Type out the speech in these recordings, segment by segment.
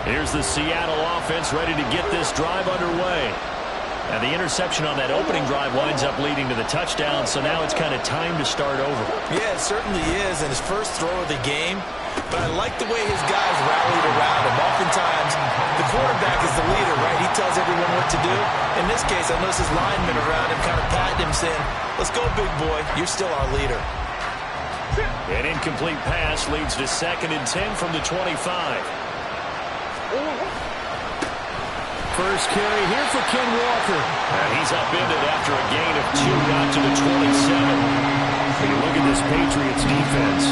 Here's the Seattle offense ready to get this drive underway. And the interception on that opening drive winds up leading to the touchdown, so now it's kind of time to start over. Yeah, it certainly is, and his first throw of the game. But I like the way his guys rallied around him. Oftentimes, the quarterback is the leader, right? He tells everyone what to do. In this case, I noticed his linemen around him kind of patting him, saying, let's go, big boy. You're still our leader. An incomplete pass leads to 2nd and 10 from the 25. First carry here for Ken Walker. And he's upended after a gain of 2, got to the 27. When you look at this Patriots defense,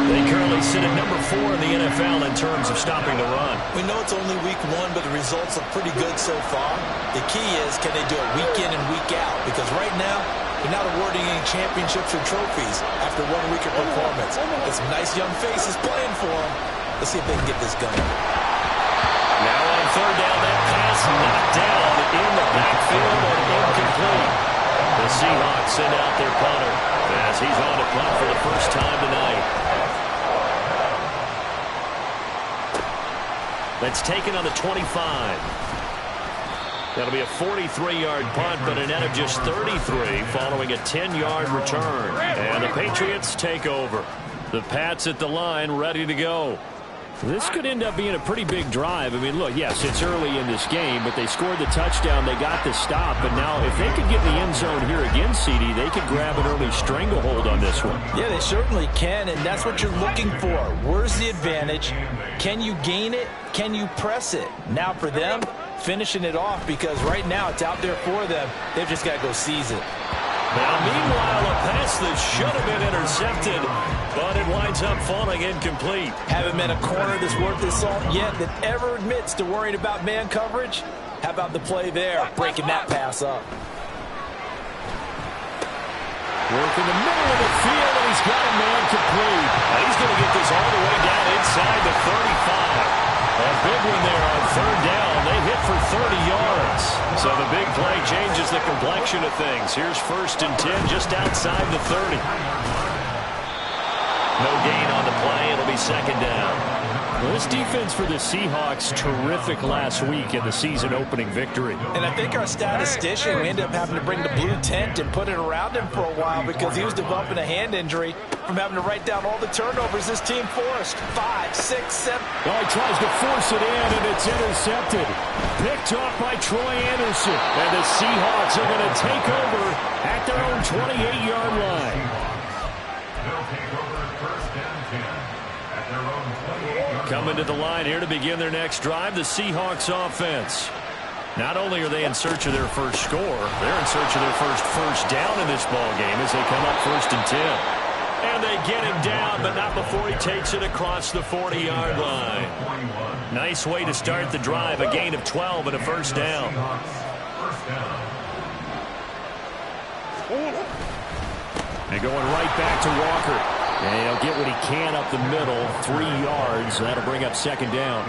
they currently sit at number 4 in the NFL in terms of stopping the run. We know it's only week 1, but the results look pretty good so far. The key is, can they do it week in and week out? Because right now, they're not awarding any championships or trophies after 1 week of performance. There's some nice young faces playing for them. Let's see if they can get this going. Now on 3rd down, that pass knocked down in the backfield and incomplete. The Seahawks send out their punter as he's on to punt for the first time tonight. That's taken on the 25. That'll be a 43-yard punt, but a net of just 33 following a 10-yard return. And the Patriots take over. The Pats at the line, ready to go. This could end up being a pretty big drive. I mean, look, yes, it's early in this game, but they scored the touchdown. They got the stop. But now if they could get in the end zone here again, CD, they could grab an early stranglehold on this one. Yeah, they certainly can, and that's what you're looking for. Where's the advantage? Can you gain it? Can you press it? Now for them, finishing it off, because right now it's out there for them. They've just got to go seize it. Now, meanwhile, a pass that should have been intercepted, but it winds up falling incomplete. Haven't met a corner that's worth his salt yet that ever admits to worrying about man coverage. How about the play there, breaking that pass up? Work in the middle of the field, and he's got a man complete. Now he's going to get this all the way down inside the 35. A big one there on 3rd down. They hit for 30 yards. So the big play changes the complexion of things. Here's 1st and 10 just outside the 30. No gain on the play. It'll be 2nd down. Well, this defense for the Seahawks, terrific last week in the season-opening victory. And I think our statistician, we ended up having to bring the blue tent and put it around him for a while because he was developing a hand injury from having to write down all the turnovers this team forced. 5, 6, 7. Well, he tries to force it in, and it's intercepted. Picked off by Troy Anderson. And the Seahawks are going to take over at their own 28-yard line. Coming to the line here to begin their next drive, the Seahawks offense. Not only are they in search of their first score, they're in search of their first down in this ball game as they come up 1st and 10. And they get him down, but not before he takes it across the 40-yard line. Nice way to start the drive, a gain of 12 and a 1st down. And going right back to Walker. And he'll get what he can up the middle, 3 yards. That'll bring up 2nd down.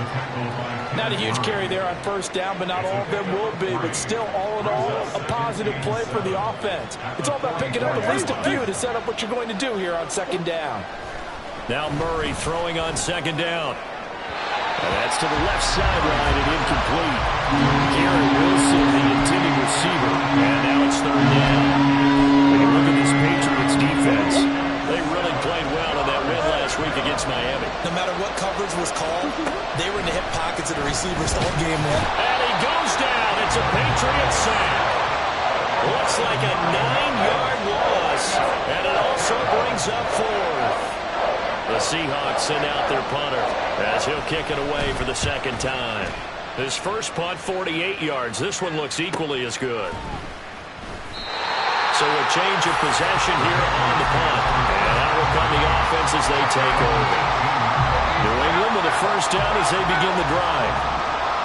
Not a huge carry there on 1st down, but not all of them will be. But still, all in all, a positive play for the offense. It's all about picking up at least a few to set up what you're going to do here on 2nd down. Now Murray throwing on 2nd down. And that's to the left sideline and incomplete. Garrett Wilson, the intended receiver. And now it's 3rd down. When you look at this Patriots defense, they really played well in that win last week against Miami. No matter what coverage was called, they were in the hip pockets of the receivers all game long. And he goes down. It's a Patriot sack. Looks like a 9-yard loss. And it also brings up 4th. The Seahawks send out their punter as he'll kick it away for the 2nd time. His first punt, 48 yards. This one looks equally as good. So a change of possession here on the punt. And out will come the offense as they take over. New England with a 1st down as they begin the drive.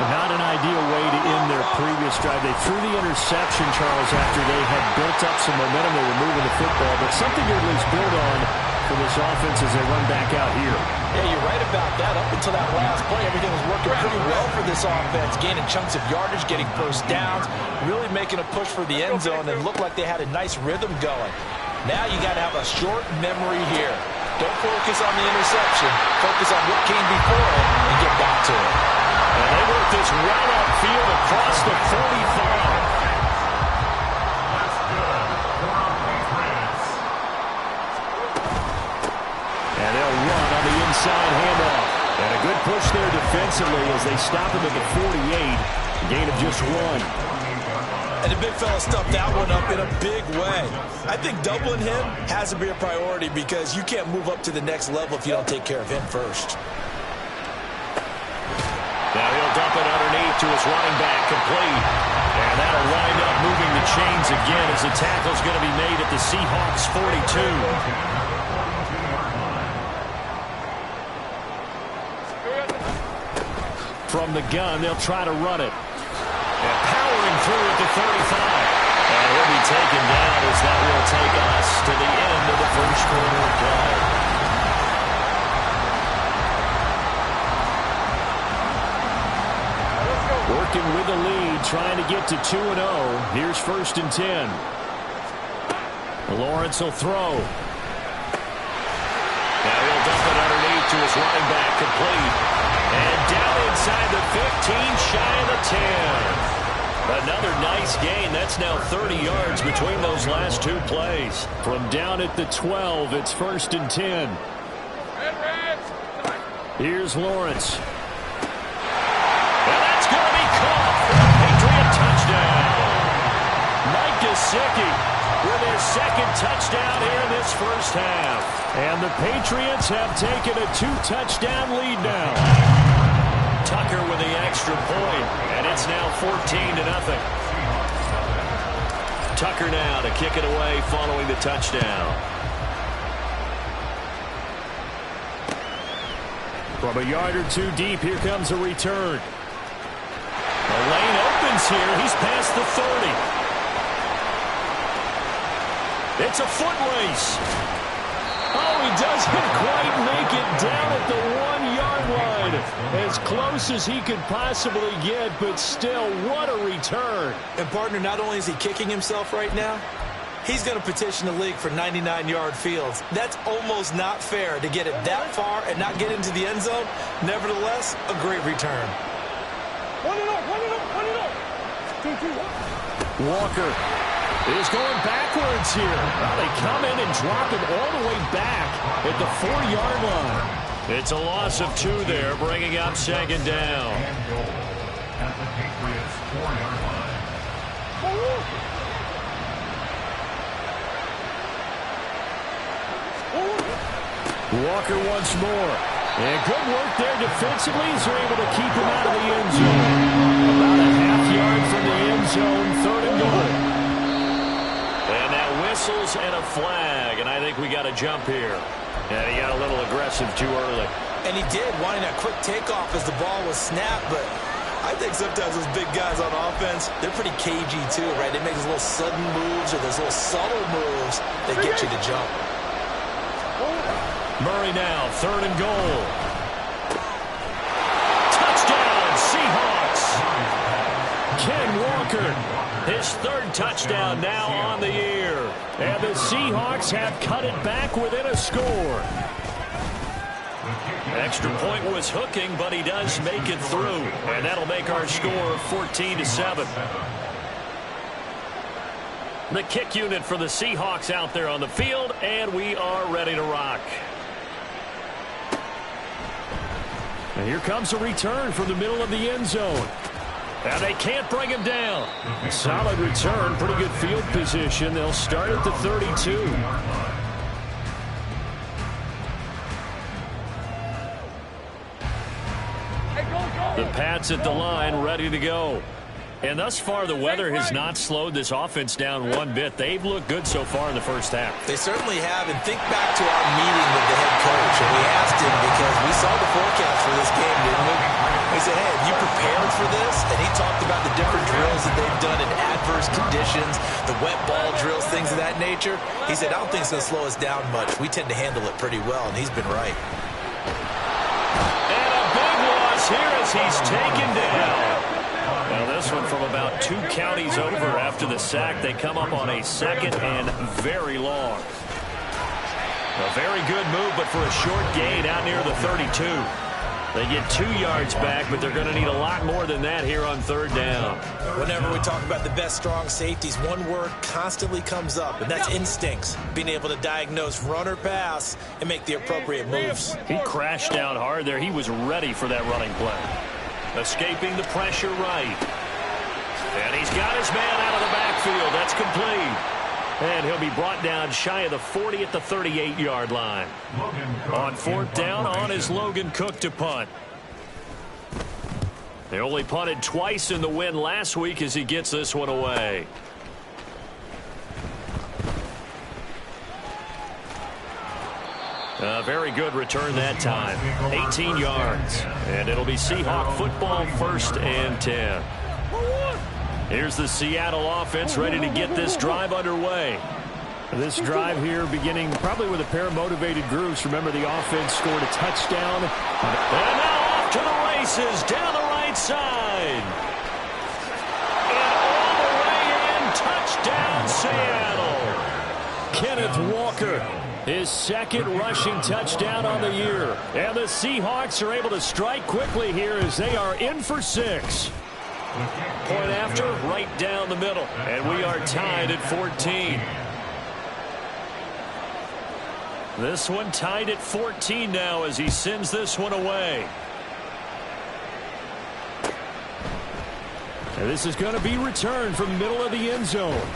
But not an ideal way to end their previous drive. They threw the interception, Charles, after they had built up some momentum. They were moving the football, but something to at least build on for this offense as they run back out here. Yeah, you're right about that. Up until that last play, everything was working pretty well for this offense, gaining chunks of yardage, getting 1st downs, really making a push for the end zone, and looked like they had a nice rhythm going. Now you got to have a short memory here. Don't focus on the interception. Focus on what came before it and get back to it. And get this well upfield across the 45. And they'll run on the inside handoff. And a good push there defensively as they stop him at the 48. Gain of just 1. And the big fella stuffed that one up in a big way. I think doubling him has to be a priority because you can't move up to the next level if you don't take care of him first. Now he'll dump it underneath to his running back, complete. And that'll wind up moving the chains again as the tackle's going to be made at the Seahawks 42. From the gun, they'll try to run it. And powering through at the 35. And he'll be taken down as that will take us to the end of the first quarter of play. Working with the lead, trying to get to 2-0. Here's 1st and 10. Lawrence will throw. Now he'll dump it underneath to his running back, complete. And down inside the 15, shy of the 10. Another nice gain. That's now 30 yards between those last 2 plays. From down at the 12, it's 1st and 10. Here's Lawrence. And that's going to be caught for a Patriot touchdown. Mike Gesicki with his 2nd touchdown here in this first half. And the Patriots have taken a 2-touchdown lead now. Tucker with the extra point, and it's now 14-0. Tucker now to kick it away following the touchdown. From a yard or 2 deep, here comes a return. The lane opens here. He's past the 30. It's a foot race. Oh, he doesn't quite make it down at the 1-yard line. As close as he could possibly get, but still, what a return. And, partner, not only is he kicking himself right now, he's going to petition the league for 99-yard fields. That's almost not fair to get it that far and not get into the end zone. Nevertheless, a great return. Walker is going backwards here. Well, they come in and drop him all the way back at the 4-yard line. It's a loss of 2 there, bringing up 2nd down. At the Patriots 4-yard line. Walker once more. And good work there defensively as they're able to keep him out of the end zone. About a half-yard from the end zone, 3rd and goal. And now whistles and a flag, and I think we got a jump here. And he got a little aggressive too early. And he did, wanting that quick takeoff as the ball was snapped, but I think sometimes those big guys on offense, they're pretty cagey too, right? They make those little sudden moves or those little subtle moves that get you to jump. Murray now, 3rd and goal. Touchdown, Seahawks. Ken Walker, his 3rd touchdown now on the year. And the Seahawks have cut it back within a score. Extra point was hooking, but he does make it through. And that'll make our score 14-7. The kick unit for the Seahawks out there on the field, and we are ready to rock. And here comes a return from the middle of the end zone. And they can't bring him down. Solid return, pretty good field position. They'll start at the 32. The Pats at the line, ready to go. And thus far, the weather has not slowed this offense down one bit. They've looked good so far in the first half. They certainly have. And think back to our meeting with the head coach. And we asked him because we saw the forecast for this game, didn't we? We said, hey, have you prepared for this? And he talked about the different drills that they've done in adverse conditions, the wet ball drills, things of that nature. He said, I don't think it's going to slow us down much. We tend to handle it pretty well, and he's been right. And a big loss here as he's taken down. Now this one from about 2 counties over after the sack. They come up on a 2nd and very long. A very good move, but for a short gain out near the 32. They get 2 yards back, but they're going to need a lot more than that here on 3rd down. Whenever we talk about the best strong safeties, one word constantly comes up, and that's instincts. Being able to diagnose run or pass and make the appropriate moves. He crashed down hard there. He was ready for that running play. Escaping the pressure right. And he's got his man out of the backfield. That's complete. And he'll be brought down shy of the 40 at the 38-yard line. On 4th down, on is Logan Cook to punt. They only punted twice in the win last week as he gets this one away. A very good return that time. 18 yards. And it'll be Seahawk football, 1st and 10. Here's the Seattle offense ready to get this drive underway. This drive here beginning probably with a pair of motivated groups. Remember, the offense scored a touchdown. And now off to the races down the right side. And all the way in, touchdown Seattle. Kenneth Walker, his 2nd rushing touchdown on the year. And the Seahawks are able to strike quickly here as they are in for 6. Point after, right down the middle. And we are tied at 14. This one tied at 14 now as he sends this one away. And this is going to be returned from the middle of the end zone.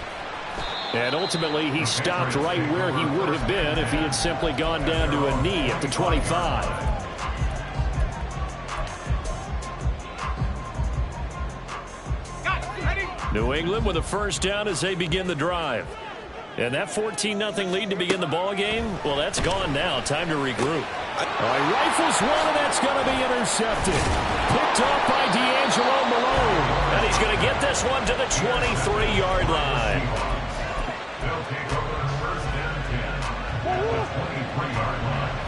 And ultimately, he stopped right where he would have been if he had simply gone down to a knee at the 25. New England with a 1st down as they begin the drive. And that 14-0 lead to begin the ball game, well, that's gone now. Time to regroup. He rifles one, and that's going to be intercepted. Picked up by D'Angelo Malone. And he's going to get this one to the 23-yard line. They'll take over 1st and 10 at the 23-yard line.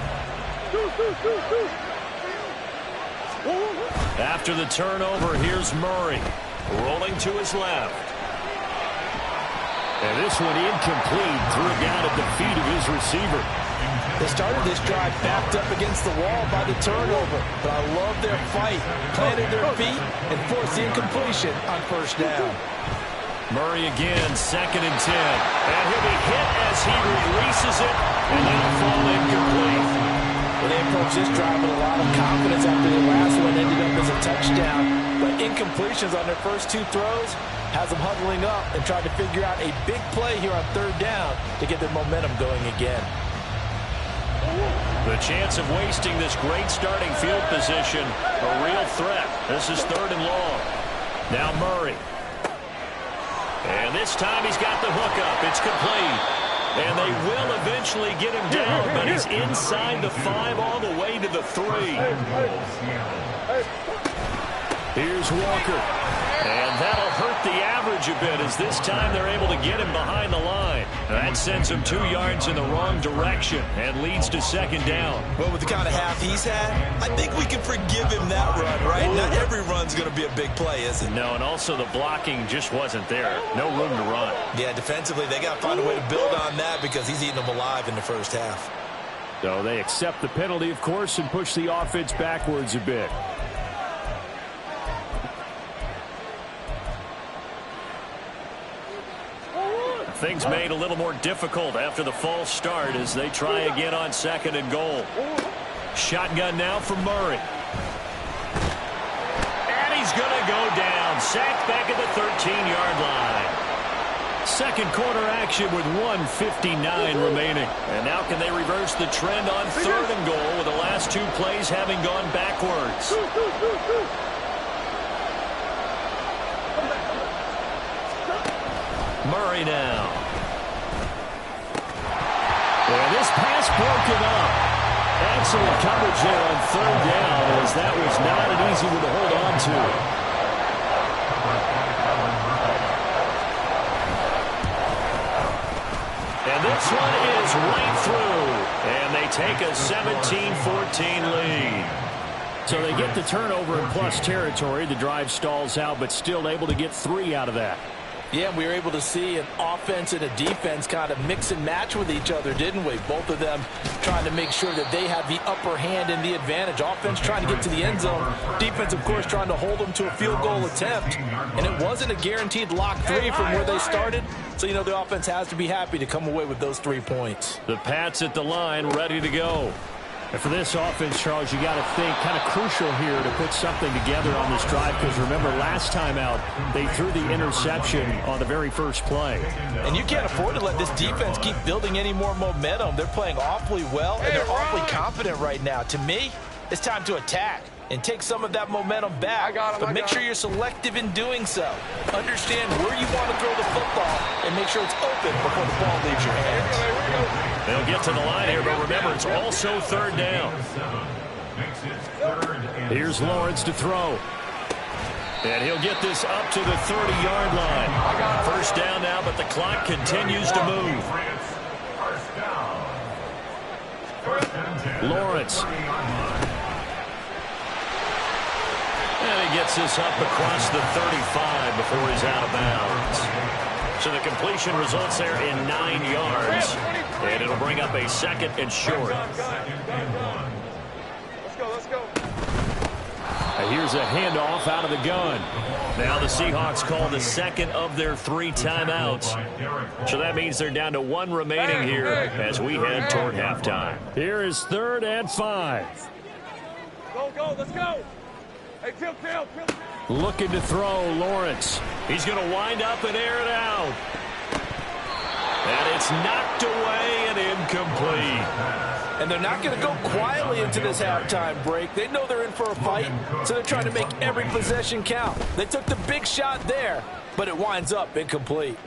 After the turnover, here's Murray. Rolling to his left. And this one incomplete. Threw it down at the feet of his receiver. They started this drive backed up against the wall by the turnover. But I love their fight. Planted their feet and forced the incompletion on 1st down. Murray again, 2nd and 10. And he'll be hit as he releases it. And that'll fall incomplete. Well, they approached this drive with a lot of confidence after the last one ended up as a touchdown. But incompletions on their first 2 throws has them huddling up and trying to figure out a big play here on 3rd down to get their momentum going again. The chance of wasting this great starting field position, a real threat. This is 3rd and long. Now Murray. And this time he's got the hook up. It's complete. And they will eventually get him down, but he's inside the 5 all the way to the 3. Here's Walker. And that'll hurt the average a bit as this time they're able to get him behind the line. That sends him 2 yards in the wrong direction and leads to 2nd down. Well, with the kind of half he's had, I think we can forgive him that run, right? Not every run's going to be a big play, is it? No, and also the blocking just wasn't there. No room to run. Yeah, defensively, they got to find a way to build on that because he's eating them alive in the 1st half. So they accept the penalty, of course, and push the offense backwards a bit. Things made a little more difficult after the false start as they try again on 2nd and goal. Shotgun now from Murray. And he's going to go down. Sacked back at the 13-yard line. 2nd quarter action with 1:59 remaining. And now can they reverse the trend on 3rd and goal with the last 2 plays having gone backwards? Murray now. And this pass broken up. Excellent coverage there on 3rd down as that was not an easy one to hold on to. And this one is right through. And they take a 17-14 lead. So they get the turnover in plus territory. The drive stalls out, but still able to get 3 out of that. Yeah, we were able to see an offense and a defense kind of mix and match with each other, didn't we? Both of them trying to make sure that they have the upper hand and the advantage. Offense trying to get to the end zone. Defense, of course, trying to hold them to a field goal attempt. And it wasn't a guaranteed lock 3 from where they started. So, you know, the offense has to be happy to come away with those 3 points. The Pats at the line, ready to go. And for this offense, Charles, you got to think kind of crucial here to put something together on this drive, because remember last time out they threw the interception on the very first play. And you can't afford to let this defense keep building any more momentum. They're playing awfully well, and they're awfully confident right now. To me, it's time to attack and take some of that momentum back. But make sure you're selective in doing so. Understand where you want to throw the football and make sure it's open before the ball leaves your hands. They'll get to the line here, but remember, it's also third down. Here's Lawrence to throw. And he'll get this up to the 30-yard line. First down now, but the clock continues to move. Lawrence. And he gets this up across the 35 before he's out of bounds. So the completion results there in 9 yards. And it'll bring up a second and short. Let's go. And here's a handoff out of the gun. Now the Seahawks call the second of their 3 timeouts. So that means they're down to 1 remaining here as we head toward halftime. Here is 3rd and 5. Go, let's go. Hey, kill. Looking to throw, Lawrence. He's going to wind up and air it out. And it's knocked away and incomplete. And they're not going to go quietly into this halftime break. They know they're in for a fight, so they're trying to make every possession count. They took the big shot there, but it winds up incomplete.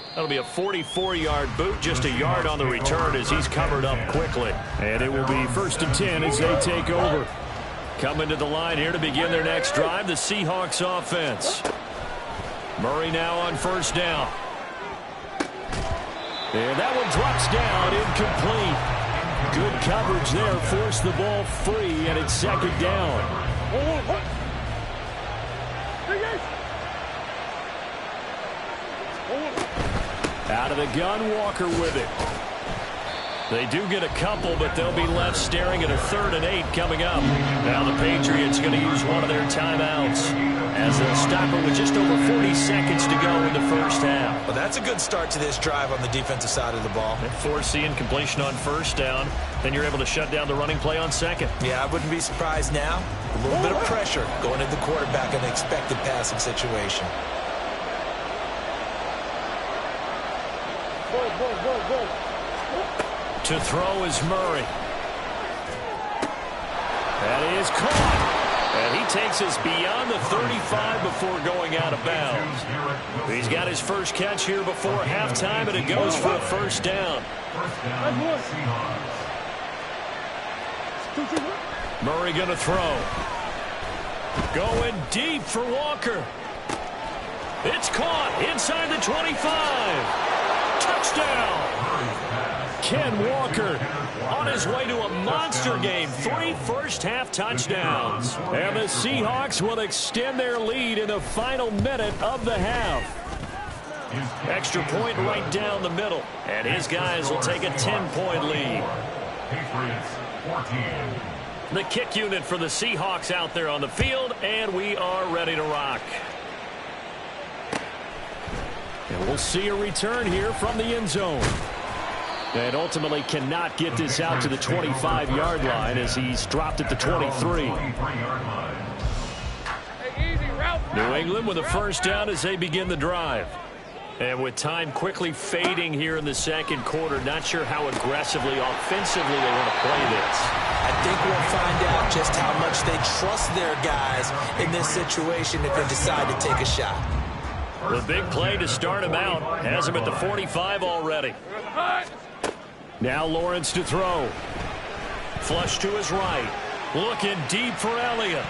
That'll be a 44-yard boot, just a yard on the return as he's covered up quickly. And it will be 1st and 10 as they take over. Coming to the line here to begin their next drive, the Seahawks offense. Murray now on first down. And that one drops down, incomplete. Good coverage there, forced the ball free, and it's 2nd down. Out of the gun, Walker with it. They do get a couple, but they'll be left staring at a 3rd and 8 coming up. Now the Patriots going to use one of their timeouts as they'll stop it with just over 40 seconds to go in the first half. Well, that's a good start to this drive on the defensive side of the ball. And force the incompletion on first down, then you're able to shut down the running play on second. Yeah, I wouldn't be surprised now. A little bit of pressure going into the quarterback in the expected passing situation. Go. To throw is Murray. That is caught. And he takes us beyond the 35 before going out of bounds. He's got his first catch here before halftime, and it goes for a first down. Murray going to throw. Going deep for Walker. It's caught inside the 25. Touchdown. Ken Walker on his way to a monster game. 3 first-half touchdowns. And the Seahawks will extend their lead in the final minute of the half. Extra point right down the middle. And his guys will take a 10-point lead. The kick unit for the Seahawks out there on the field, and we are ready to rock. And we'll see a return here from the end zone. And ultimately cannot get this out to the 25-yard line as he's dropped at the 23. New England with a first down as they begin the drive. And with time quickly fading here in the second quarter, not sure how aggressively, offensively they want to play this. I think we'll find out just how much they trust their guys in this situation if they decide to take a shot. The big play to start him out has him at the 45 already. Now Lawrence to throw. Flush to his right. Looking deep for Elliott.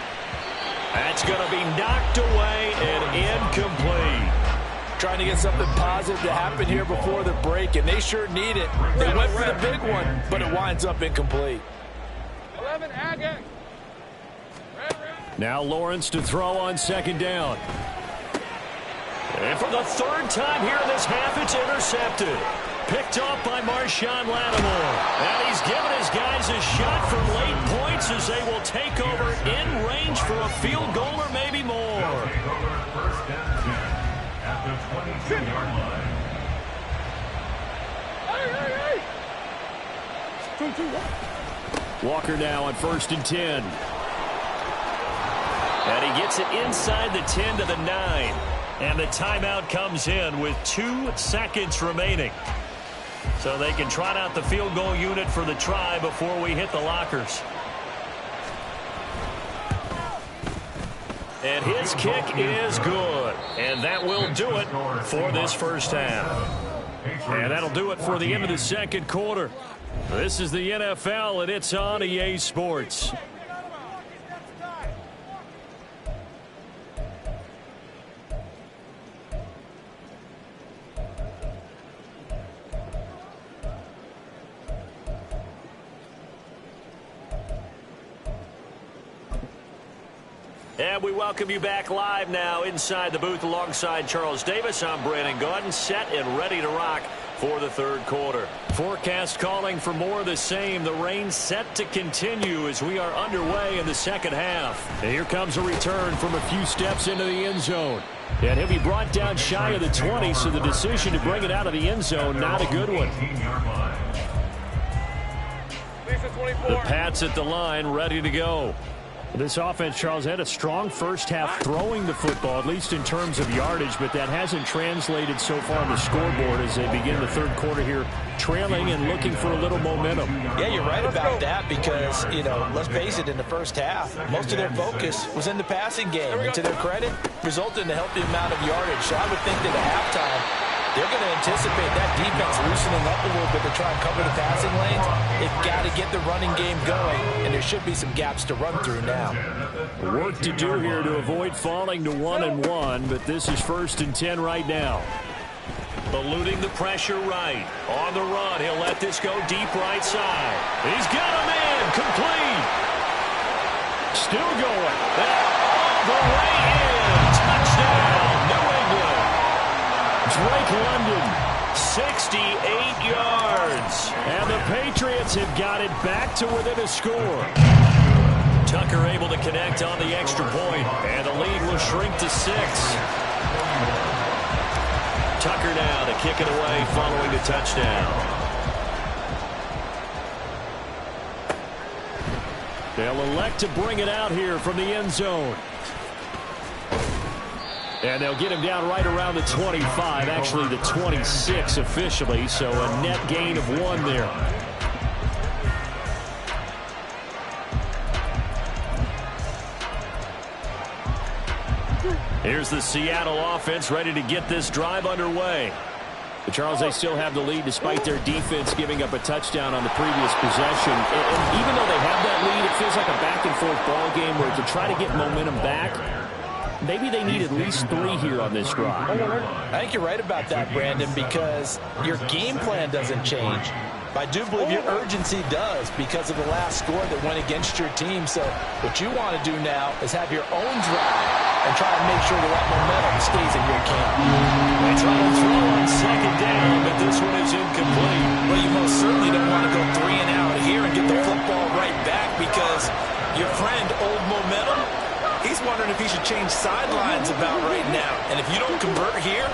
That's going to be knocked away and incomplete. Trying to get something positive to happen here before the break, and they sure need it. They went for the big one, but it winds up incomplete. 11, Agate. Now Lawrence to throw on second down. And for the third time here in this half, it's intercepted. Picked off by Marshawn Lattimore. And he's given his guys a shot for late points as they will take over in range for a field goal or maybe more. First and 10 at the 22-yard line. Walker now on 1st and 10. And he gets it inside the 10 to the 9. And the timeout comes in with 2 seconds remaining. So they can trot out the field goal unit for the try before we hit the lockers. And his kick is good. And that will do it for this first half. And that'll do it for the end of the second quarter. This is the NFL, and it's on EA Sports. And we welcome you back live now inside the booth alongside Charles Davis. I'm Brandon Gaudin, set and ready to rock for the third quarter. Forecast calling for more of the same. The rain set to continue as we are underway in the second half. And here comes a return from a few steps into the end zone. And he'll be brought down shy of the 20, so the decision to bring it out of the end zone, not a good one. The Pats at the line, ready to go. This offense, Charles, had a strong first half throwing the football, at least in terms of yardage, but that hasn't translated so far on the scoreboard as they begin the third quarter here, trailing and looking for a little momentum. Yeah, you're right about that because, let's face it, in the first half, most of their focus was in the passing game. And to their credit, resulted in a healthy amount of yardage. So I would think that at halftime, they're going to anticipate that defense loosening up a little bit to try and cover the passing lanes. They've got to get the running game going, and there should be some gaps to run through now. Work to do here to avoid falling to 1-1, but this is 1st and 10 right now. Eluding the pressure right. On the run, he'll let this go deep right side. He's got a man, complete. Still going. All the way in. Touchdown, New England. Drake London, 68 yards. And the Patriots have got it back to within a score. Tucker able to connect on the extra point, and the lead will shrink to 6. Tucker now to kick it away following the touchdown. They'll elect to bring it out here from the end zone. And they'll get him down right around the 25, actually the 26 officially, so a net gain of 1 there. Here's the Seattle offense ready to get this drive underway. But Charles, they still have the lead despite their defense giving up a touchdown on the previous possession. And even though they have that lead, it feels like a back-and-forth ball game where to try to get momentum back, maybe they need at least 3 here on this drive. I think you're right about that, Brandon, because your game plan doesn't change. But I do believe your urgency does because of the last score that went against your team. So what you want to do now is have your own drive and try to make sure that momentum stays in your camp. They try to throw on second down, but this one is incomplete. Well, you most certainly don't want to go 3 and out here and get the football right back because your friend, Old Momentum, he's wondering if he should change sidelines about right now. And if you don't convert here,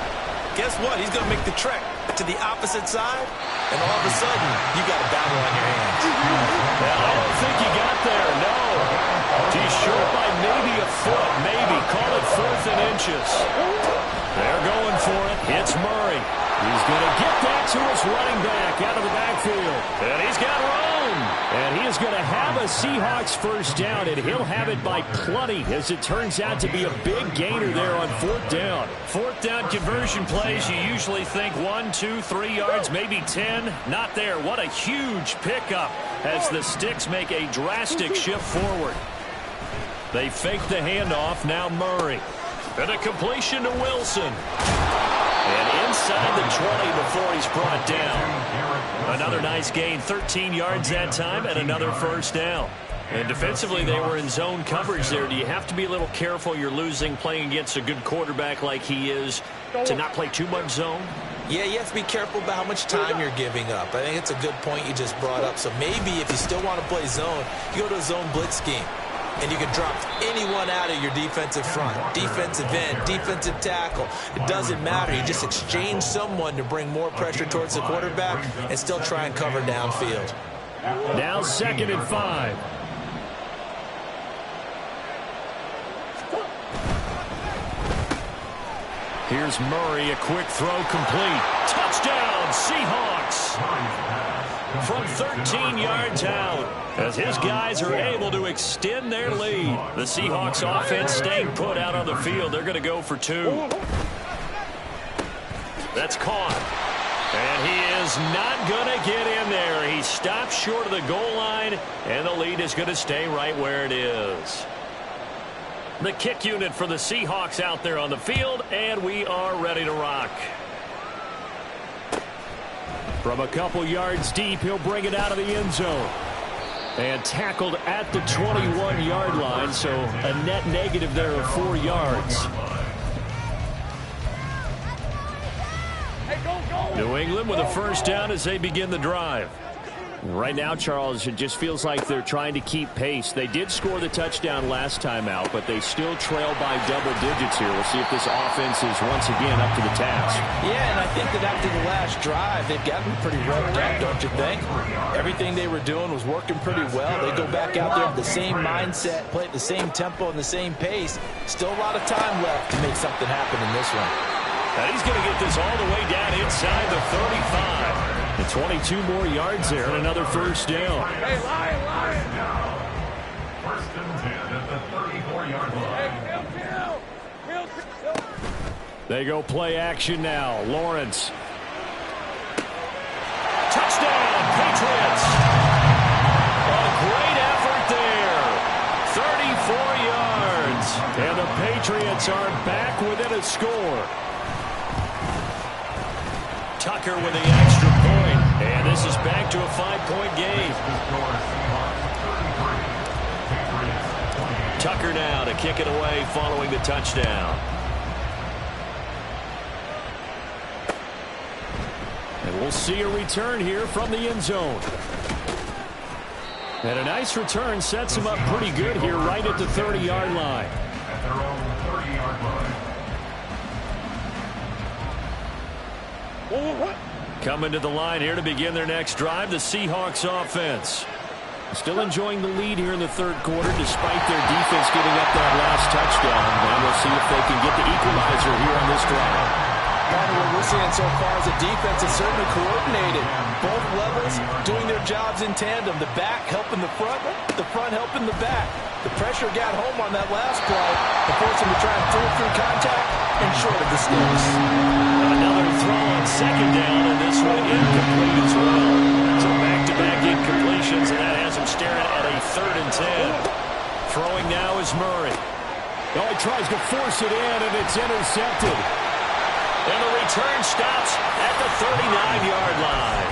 guess what? He's going to make the trek to the opposite side, and all of a sudden, you got a battle on your hands. Well, I don't think he got there, no. He's short by maybe a foot, maybe. Call it 4th and inches. They're going for it. It's Murray. He's going to get that to his running back out of the backfield. And he's got room. And he is going to have a Seahawks first down, and he'll have it by plenty, as it turns out to be a big gainer there on 4th down. 4th down conversion plays, you usually think 1, 2, 3 yards, maybe 10. Not there. What a huge pickup as the Sticks make a drastic shift forward. They fake the handoff. Now Murray. And a completion to Wilson. And inside the 20 before he's brought down. Another nice gain, 13 yards that time, and another first down. And defensively, they were in zone coverage there. Do you have to be a little careful? You're losing playing against a good quarterback like he is to not play too much zone? Yeah, you have to be careful about how much time you're giving up. I think it's a good point you just brought up. So maybe if you still want to play zone, you go to a zone blitz scheme. And you can drop anyone out of your defensive front. Defensive end, defensive tackle. It doesn't matter. You just exchange someone to bring more pressure towards the quarterback and still try and cover downfield. Now 2nd and 5. Here's Murray, a quick throw complete. Touchdown, Seahawks! From 13 yards out, as his guys are able to extend their lead. The Seahawks offense staying put out on the field. They're going to go for 2. That's caught. And he is not going to get in there. He stops short of the goal line, and the lead is going to stay right where it is. The kick unit for the Seahawks out there on the field, and we are ready to rock. From a couple yards deep, he'll bring it out of the end zone. And tackled at the 21-yard line, so a net negative there of 4 yards. New England with a first down as they begin the drive. Right now, Charles, it just feels like they're trying to keep pace. They did score the touchdown last time out, but they still trail by double digits here. We'll see if this offense is once again up to the task. Yeah, and I think that after the last drive, they've gotten pretty revved up, don't you think? Everything they were doing was working pretty well. They go back out there with the same mindset, play at the same tempo and the same pace. Still a lot of time left to make something happen in this one. And he's going to get this all the way down inside the 35. And 22 more yards there and another first down. Hey, Lion! First and 10 at the 34-yard line. They go play action now. Lawrence. Touchdown, Patriots! A great effort there. 34 yards. And the Patriots are back within a score. Tucker with the extra point. And this is back to a 5-point game. Tucker now to kick it away following the touchdown. And we'll see a return here from the end zone. And a nice return sets him up pretty good here right at the 30-yard line. At their own 30-yard line. Coming to the line here to begin their next drive, the Seahawks offense. Still enjoying the lead here in the third quarter despite their defense giving up that last touchdown. And we'll see if they can get the equalizer here on this drive. Part of what we're seeing so far is the defense is certainly coordinated. Both levels doing their jobs in tandem. The back helping the front helping the back. The pressure got home on that last play to force him to try and throw through contact and short of the sticks. Another throw on second down, and this one incomplete as well. So back-to-back incompletions, and that has him staring at a 3rd and 10. Throwing now is Murray. Oh, he tries to force it in, and it's intercepted. And the return stops at the 39-yard line.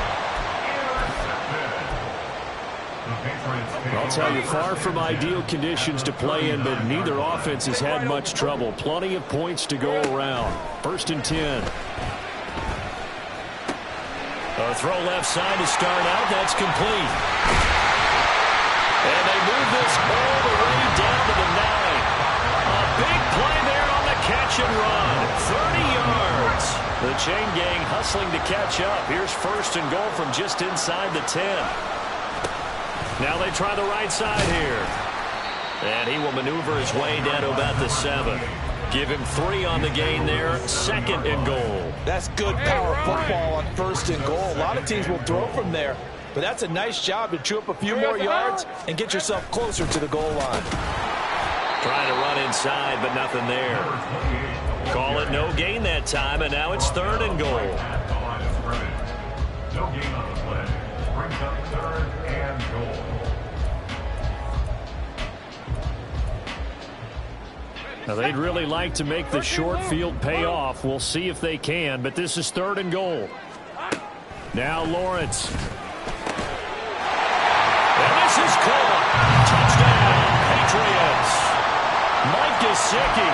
I'll tell you, far from ideal conditions to play in, but neither offense has had much trouble. Plenty of points to go around. 1st and 10. A throw left side to start out. That's complete. And they move this all the way down to the 9. A big play there on the catch and run. 30 yards. The chain gang hustling to catch up. Here's 1st and goal from just inside the 10. Now they try the right side here. And he will maneuver his way down to about the 7. Give him 3 on the gain there. 2nd and goal. That's good power football on 1st and goal. A lot of teams will throw from there, but that's a nice job to chew up a few more yards and get yourself closer to the goal line. Trying to run inside, but nothing there. Call it no gain that time, and now it's 3rd and goal. No gain on the play. Brings up 3rd and goal. Now, they'd really like to make the short field pay off. We'll see if they can, but this is 3rd and goal. Now Lawrence. And this is caught. Mike Gesicki,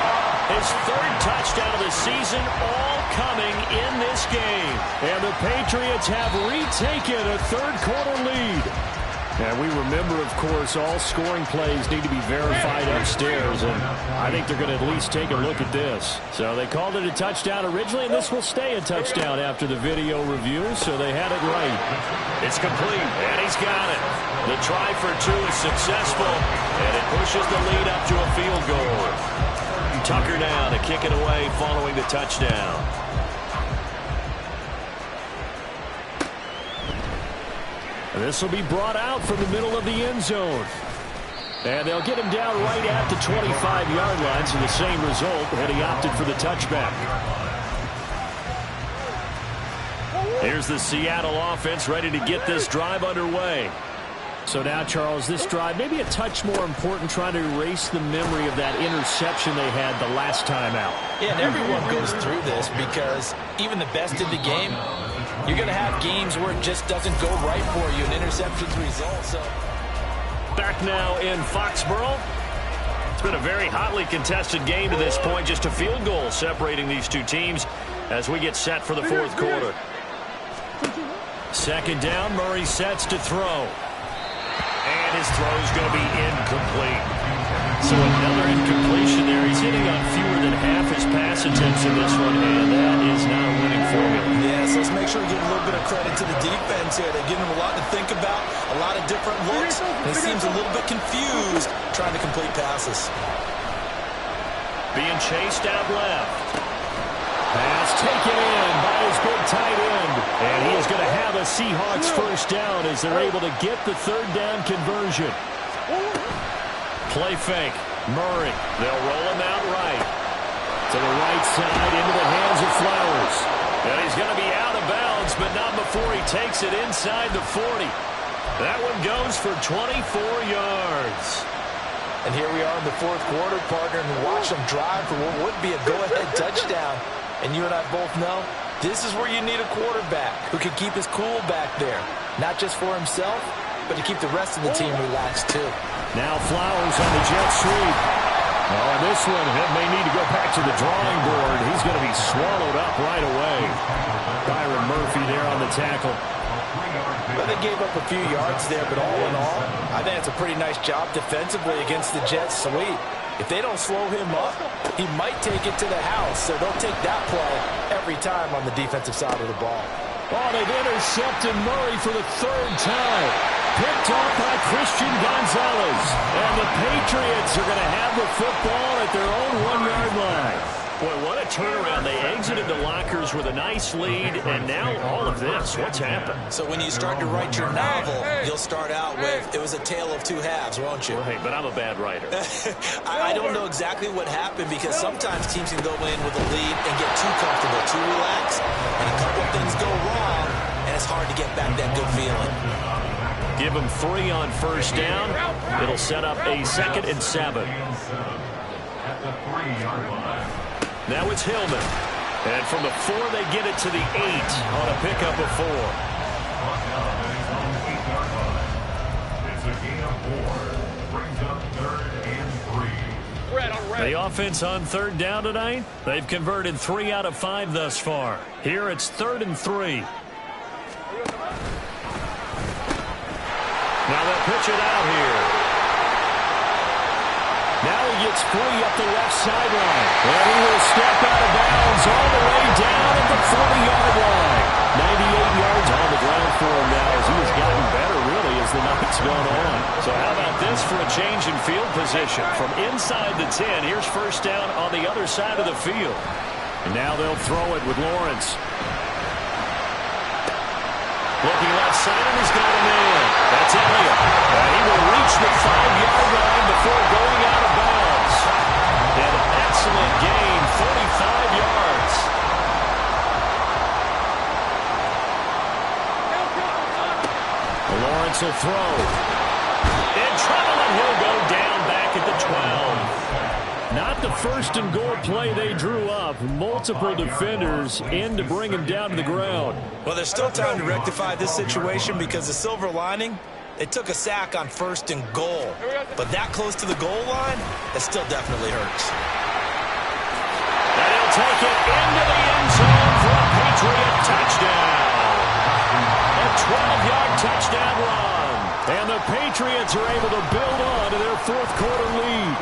his third touchdown of the season, all coming in this game. And the Patriots have retaken a third-quarter lead. And we remember, of course, all scoring plays need to be verified upstairs, and I think they're going to at least take a look at this. So they called it a touchdown originally, and this will stay a touchdown after the video review, so they had it right. It's complete, and he's got it. The try for two is successful, and it pushes the lead up to a field goal. Tucker down to kick it away following the touchdown. This will be brought out from the middle of the end zone. And they'll get him down right at the 25-yard line, so the same result, and he opted for the touchback. Here's the Seattle offense ready to get this drive underway. So now, Charles, this drive maybe a touch more important, trying to erase the memory of that interception they had the last time out. Yeah, and everyone goes through this because even the best in the game, you're going to have games where it just doesn't go right for you, and interceptions result. So back now in Foxborough. It's been a very hotly contested game to this point. Just a field goal separating these two teams as we get set for the fourth quarter. Second down, Murray sets to throw. And his throw's going to be incomplete. So another incompletion there. He's hitting on fewer than half his pass attempts in this one, and that is not a winning formula. Yeah, so let's make sure we give a little bit of credit to the defense here. They're giving him a lot to think about, a lot of different looks, and he seems a little bit confused trying to complete passes. Being chased out left. Pass taken in by his big tight end. And he is going to have a Seahawks first down as they're able to get the third down conversion. Play fake. Murray. They'll roll him out right. To the right side into the hands of Flowers. And he's going to be out of bounds, but not before he takes it inside the 40. That one goes for 24 yards. And here we are in the fourth quarter, partner, and watch them drive for what would be a go-ahead touchdown. And you and I both know this is where you need a quarterback who can keep his cool back there. Not just for himself, but to keep the rest of the team relaxed too. Now Flowers on the jet sweep. Oh, this one may need to go back to the drawing board. He's going to be swallowed up right away. Byron Murphy there on the tackle. Well, they gave up a few yards there, but all in all, I think it's a pretty nice job defensively against the jet sweep. If they don't slow him up, he might take it to the house, so they'll take that play every time on the defensive side of the ball. Oh, they've intercepted Murray for the third time. Picked off by Christian Gonzalez. And the Patriots are going to have the football at their own 1-yard line. Boy, what a turnaround. They exited the lockers with a nice lead, and now all of this. What's happened? So when you start to write your novel, you'll start out with, it was a tale of two halves, won't you? Right, but I'm a bad writer. I don't know exactly what happened because sometimes teams can go in with a lead and get too comfortable, too relaxed, and a couple of things go wrong, and it's hard to get back that good feeling. Give them 3 on first down. It'll set up a 2nd and 7. At the 3-yard line. Now it's Hillman. And from the 4, they get it to the 8 on a pickup of 4. It's a gain of 4. Brings up 3rd and 3. The offense on 3rd down tonight, they've converted 3 out of 5 thus far. Here it's 3rd and 3. Now they'll pitch it out here. Now he gets free up the left sideline. And he will step out of bounds all the way down at the 40-yard line. 98 yards on the ground for him now as he has gotten better, really, as the night's gone on. So how about this for a change in field position? From inside the 10, here's first down on the other side of the field. And now they'll throw it with Lawrence. Looking left side, and he's got him in. That's Elliott. And he will reach the 5-yard line before going out of bounds. An excellent gain, 45 yards. Lawrence will throw. In trouble, and he'll go down back at the 12. Not the first and goal play they drew up. Multiple defenders in to bring him down to the ground. Well, there's still time to rectify this situation because the silver lining They took a sack on 1st and goal. But that close to the goal line, that still definitely hurts. And he'll take it into the end zone for a Patriot touchdown. A 12-yard touchdown run. And the Patriots are able to build on to their 4th quarter lead.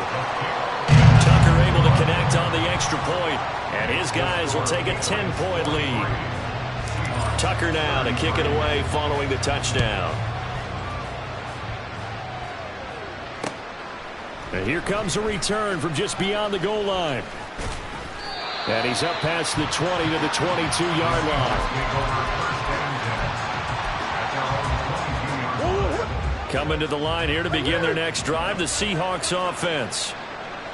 Tucker able to connect on the extra point. And his guys will take a 10-point lead. Tucker now to kick it away following the touchdown. And here comes a return from just beyond the goal line. And he's up past the 20 to the 22-yard line. Coming to the line here to begin their next drive, the Seahawks offense.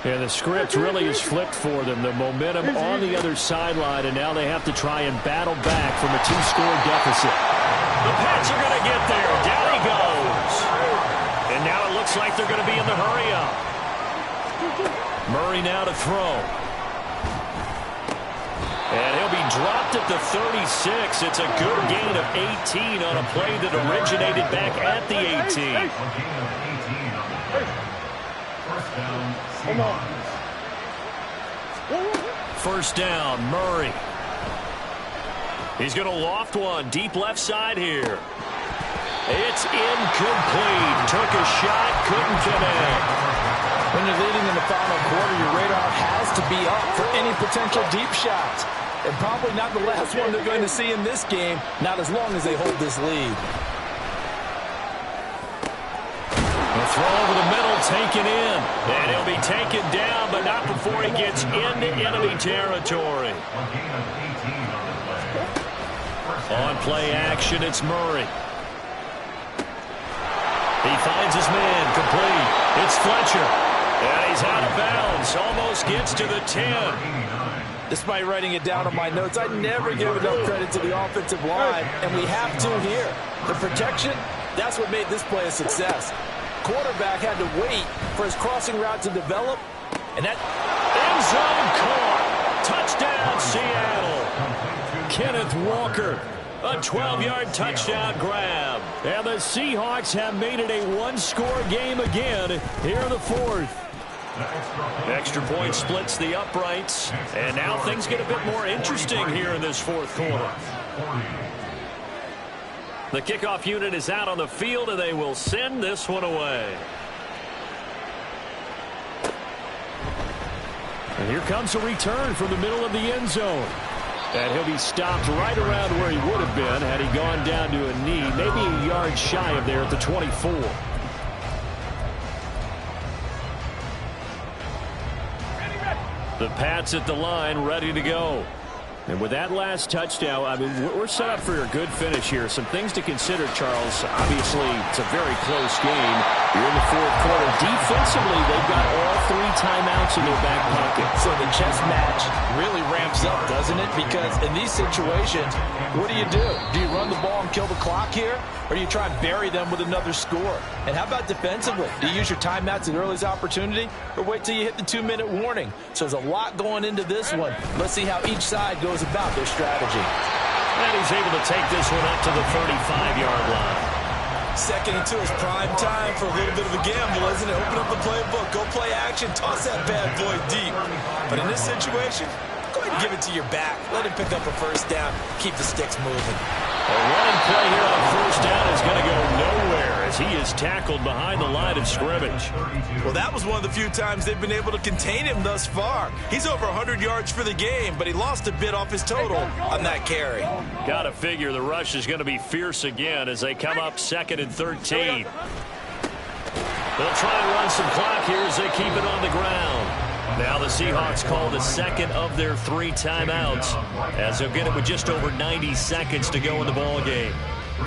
And the script really is flipped for them. The momentum on the other sideline, and now they have to try and battle back from a 2-score deficit. The Pats are going to get there. Down he goes. And now it looks like they're going to be in the hurry-up. Murray now to throw. And he'll be dropped at the 36. It's a good gain of 18 on a play that originated back at the 18. First down, Murray. He's going to loft one deep left side here. It's incomplete. Took a shot, couldn't connect. When you're leading in the final quarter, your radar has to be up for any potential deep shots. And probably not the last one they're going to see in this game, not as long as they hold this lead. The throw over the middle, taken in. And he'll be taken down, but not before he gets into enemy territory. On play action, it's Murray. He finds his man, complete. It's Fletcher. And he's out of bounds, almost gets to the 10. Despite writing it down on my notes, I never give enough credit to the offensive line, and we have to here. The protection, that's what made this play a success. Quarterback had to wait for his crossing route to develop, and that end zone caught. Touchdown, Seattle. Kenneth Walker, a 12-yard touchdown grab. And the Seahawks have made it a 1-score game again here in the 4th. Extra point splits the uprights, and now things get a bit more interesting here in this 4th quarter. The kickoff unit is out on the field, and they will send this one away. And here comes a return from the middle of the end zone. And he'll be stopped right around where he would have been had he gone down to a knee, maybe a yard shy of there at the 24. The Pats at the line, ready to go. And with that last touchdown, I mean, we're set up for a good finish here. Some things to consider, Charles. Obviously, it's a very close game. You're in the 4th quarter. Defensively, they've got all 3 timeouts in their back pocket. So the chess match really ramps up, doesn't it? Because in these situations, what do? Do you run the ball and kill the clock here? Or do you try and bury them with another score? And how about defensively? Do you use your timeouts at earliest opportunity? Or wait till you hit the 2-minute warning? So there's a lot going into this one. Let's see how each side goes about their strategy. And he's able to take this one up to the 35-yard line. Second and 2 is prime time for a little bit of a gamble, isn't it? Open up the playbook, go play action, toss that bad boy deep. But in this situation, go ahead and give it to your back. Let him pick up a first down, keep the sticks moving. A running play here on first down is going to go nowhere as he is tackled behind the line of scrimmage. Well, that was one of the few times they've been able to contain him thus far. He's over 100 yards for the game, but he lost a bit off his total on that carry. Got to figure the rush is going to be fierce again as they come up 2nd and 13. They'll try and run some clock here as they keep it on the ground. Now the Seahawks call the 2nd of their 3 timeouts as they'll get it with just over 90 seconds to go in the ball game.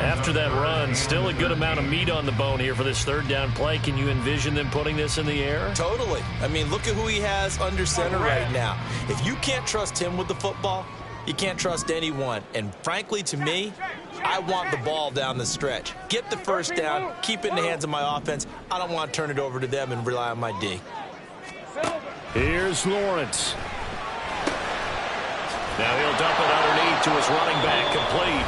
After that run, still a good amount of meat on the bone here for this 3rd down play. Can you envision them putting this in the air? Totally. I mean, look at who he has under center right now. If you can't trust him with the football, you can't trust anyone. And frankly, to me, I want the ball down the stretch. Get the first down, keep it in the hands of my offense. I don't want to turn it over to them and rely on my D. Here's Lawrence. Now he'll dump it underneath to his running back, complete.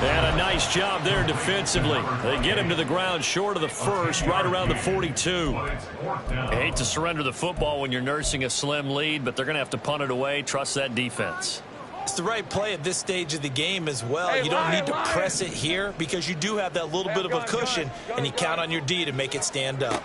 And a nice job there defensively. They get him to the ground short of the first, right around the 42. I hate to surrender the football when you're nursing a slim lead, but they're going to have to punt it away. Trust that defense. It's the right play at this stage of the game as well. You don't need to press it here because you do have that little bit of a cushion, and you count on your D to make it stand up.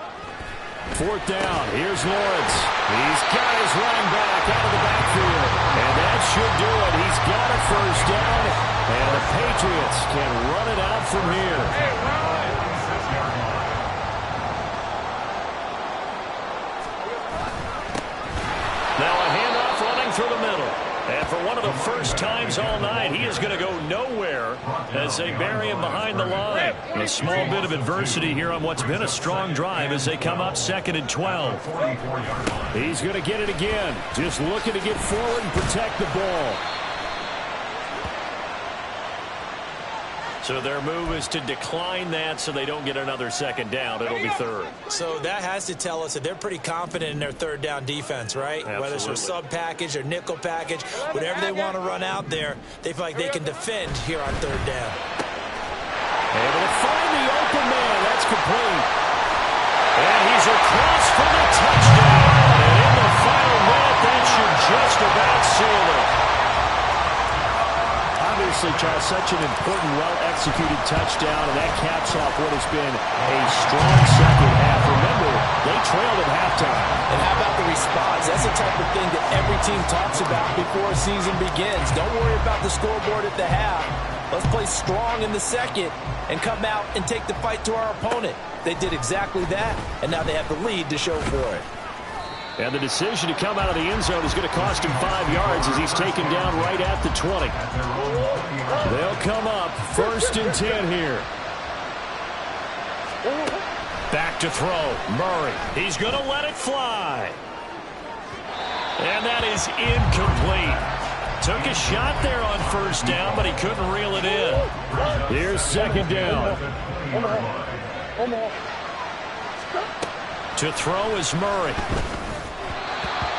4th down. Here's Lawrence. He's got his running back out of the backfield. And that should do it. He's got a first down. And the Patriots can run it out from here. Now a handoff running through the middle. And for one of the first times all night, he is going to go nowhere as they bury him behind the line. A small bit of adversity here on what's been a strong drive as they come up 2nd and 12. He's going to get it again. Just looking to get forward and protect the ball. So their move is to decline that so they don't get another 2nd down. It'll be 3rd. So that has to tell us that they're pretty confident in their 3rd down defense, right? Absolutely. Whether it's a sub package or nickel package, whatever they want to run out there, they feel like they can defend here on 3rd down. Able to find the open man. That's complete. And he's across for the touchdown. And in the final minute, that should just about seal it. Obviously, Charles, such an important, well-executed touchdown, and that caps off what has been a strong second half. Remember, they trailed at halftime. And how about the response? That's the type of thing that every team talks about before a season begins. Don't worry about the scoreboard at the half. Let's play strong in the second and come out and take the fight to our opponent. They did exactly that, and now they have the lead to show for it. And the decision to come out of the end zone is going to cost him 5 yards as he's taken down right at the 20. They'll come up 1st and 10 here. Back to throw. Murray. He's going to let it fly. And that is incomplete. Took a shot there on 1st down, but he couldn't reel it in. Here's 2nd down. To throw is Murray.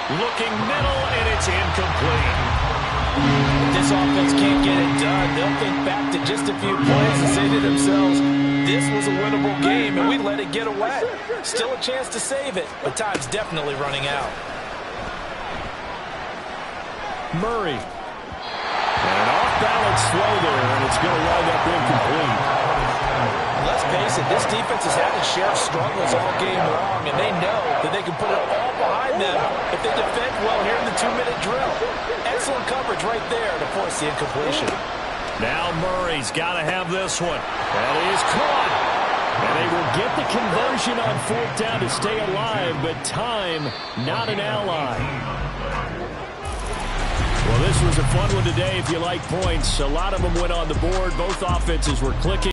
Looking middle, and it's incomplete. If this offense can't get it done, they'll think back to just a few plays and say to themselves, this was a winnable game, and we let it get away. Still a chance to save it, but time's definitely running out. Murray. And off-balance throw there, and it's going to wind up incomplete. Let's face it, this defense has had its share of struggles all game long, and they know that they can put it all behind them if they defend well here in the 2-minute drill. Excellent coverage right there to force the incompletion. Now Murray's got to have this one. That is caught. And they will get the conversion on 4th down to stay alive, but time not an ally. Well, this was a fun one today if you like points. A lot of them went on the board. Both offenses were clicking.